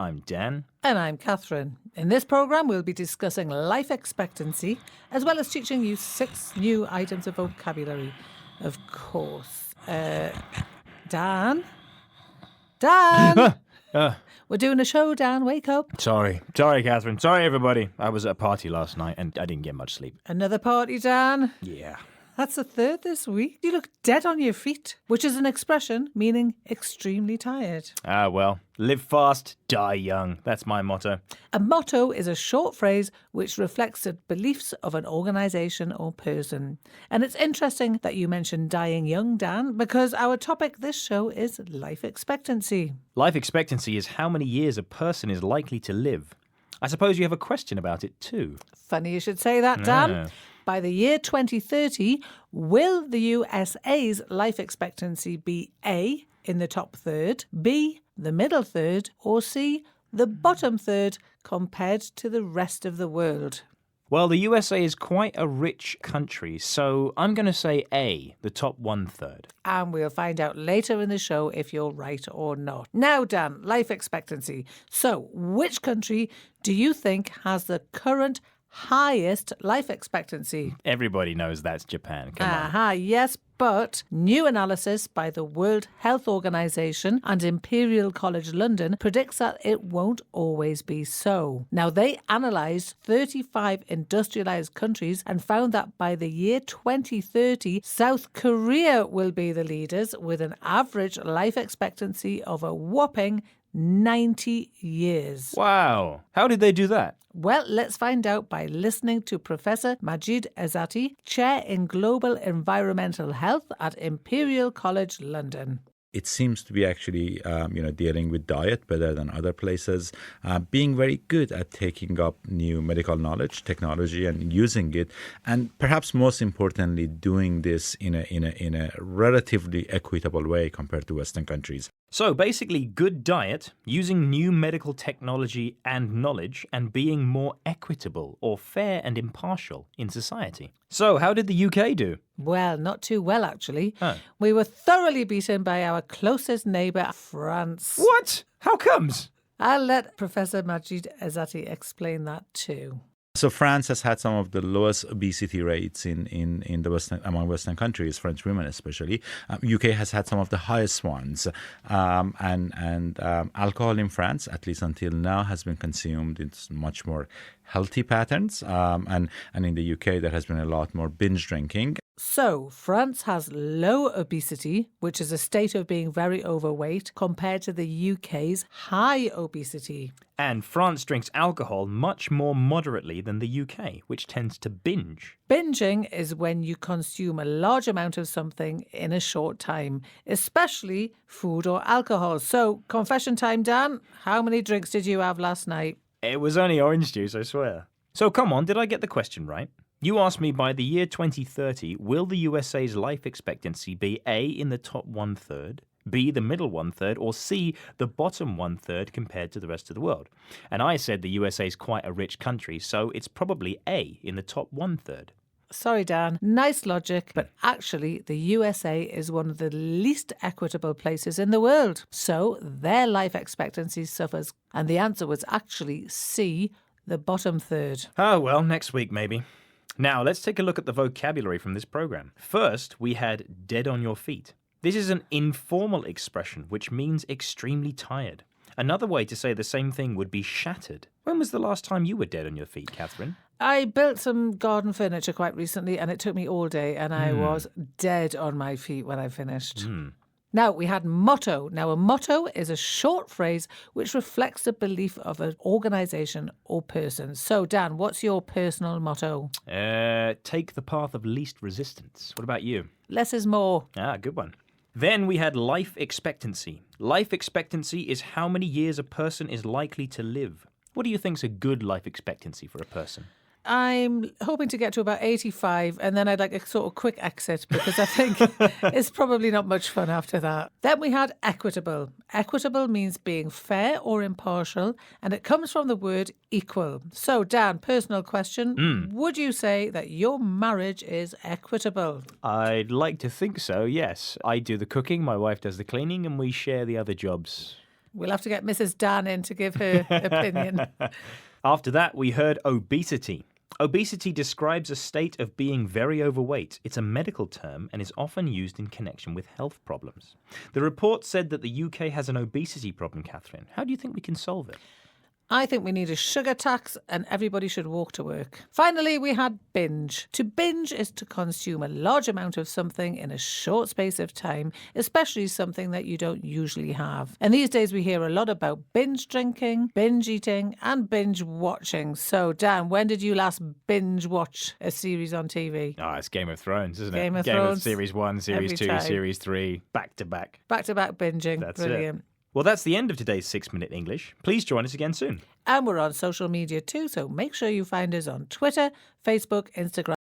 I'm Dan. And I'm Catherine. In this programme, we'll be discussing life expectancy, as well as teaching you 6 new items of vocabulary. Of course. Dan? Dan! We're doing a show, Dan. Wake up. Sorry, Catherine. Sorry, everybody. I was at a party last night and I didn't get much sleep. Another party, Dan? Yeah. That's the 3rd this week. You look dead on your feet, which is an expression meaning extremely tired. Well, live fast, die young. That's my motto. A motto is a short phrase which reflects the beliefs of an organisation or person. And it's interesting that you mentioned dying young, Dan, because our topic this show is life expectancy. Life expectancy is how many years a person is likely to live. I suppose you have a question about it too. Funny you should say that, Dan. Yeah. By the year 2030, will the USA's life expectancy be A, in the top third, B, the middle third, or C, the bottom third compared to the rest of the world? Well, the USA is quite a rich country, so I'm going to say A, the top 1/3. And we'll find out later in the show if you're right or not. Now, Dan, life expectancy. So, which country do you think has the current highest life expectancy? Everybody knows that's Japan. Come on. Yes, but new analysis by the World Health Organization and Imperial College London predicts that it won't always be so. Now, they analysed 35 industrialised countries and found that by the year 2030, South Korea will be the leaders with an average life expectancy of a whopping 90 years. Wow. How did they do that? Well, let's find out by listening to Professor Majid Ezzati, Chair in Global Environmental Health at Imperial College London. It seems to be actually, dealing with diet better than other places, being very good at taking up new medical knowledge, technology, and using it, and perhaps most importantly, doing this in a relatively equitable way compared to Western countries. So basically, good diet, using new medical technology and knowledge, and being more equitable or fair and impartial in society. So how did the UK do? Well, not too well, actually. Huh. We were thoroughly beaten by our closest neighbour, France. What? How comes? I'll let Professor Majid Ezzati explain that too. So France has had some of the lowest obesity rates in the among Western countries, French women especially. UK has had some of the highest ones, and alcohol in France, at least until now, has been consumed in much more healthy patterns, and in the UK there has been a lot more binge drinking. So, France has low obesity, which is a state of being very overweight, compared to the UK's high obesity. And France drinks alcohol much more moderately than the UK, which tends to binge. Binging is when you consume a large amount of something in a short time, especially food or alcohol. So, confession time, Dan. How many drinks did you have last night? It was only orange juice, I swear. So come on, did I get the question right? You asked me by the year 2030, will the USA's life expectancy be A, in the top 1/3, B, the middle 1/3, or C, the bottom 1/3 compared to the rest of the world? And I said the USA is quite a rich country, so it's probably A, in the top 1/3. Sorry, Dan. Nice logic, but actually the USA is one of the least equitable places in the world. So their life expectancy suffers. And the answer was actually C, the bottom third. Oh, well, next week maybe. Now, let's take a look at the vocabulary from this program. First, we had dead on your feet. This is an informal expression which means extremely tired. Another way to say the same thing would be shattered. When was the last time you were dead on your feet, Catherine? I built some garden furniture quite recently and it took me all day and I was dead on my feet when I finished. Now, we had motto. Now, a motto is a short phrase which reflects the belief of an organisation or person. So, Dan, what's your personal motto? Take the path of least resistance. What about you? Less is more. Ah, good one. Then we had life expectancy. Life expectancy is how many years a person is likely to live. What do you think's a good life expectancy for a person? I'm hoping to get to about 85 and then I'd like a sort of quick exit because I think it's probably not much fun after that. Then we had equitable. Equitable means being fair or impartial and it comes from the word equal. So Dan, personal question, would you say that your marriage is equitable? I'd like to think so, yes. I do the cooking, my wife does the cleaning and we share the other jobs. We'll have to get Mrs. Dan in to give her opinion. After that, we heard obesity. Obesity describes a state of being very overweight. It's a medical term and is often used in connection with health problems. The report said that the UK has an obesity problem, Catherine. How do you think we can solve it? I think we need a sugar tax and everybody should walk to work. Finally, we had binge. To binge is to consume a large amount of something in a short space of time, especially something that you don't usually have. And these days we hear a lot about binge drinking, binge eating and binge watching. So, Dan, when did you last binge watch a series on TV? Ah, it's Game of Thrones, isn't it? Game of Thrones. Series 1, Series 2, time. Series 3, back to back. Back-to-back binging. That's Brilliant. it. Well, that's the end of today's 6-Minute English. Please join us again soon. And we're on social media too, so make sure you find us on Twitter, Facebook, Instagram,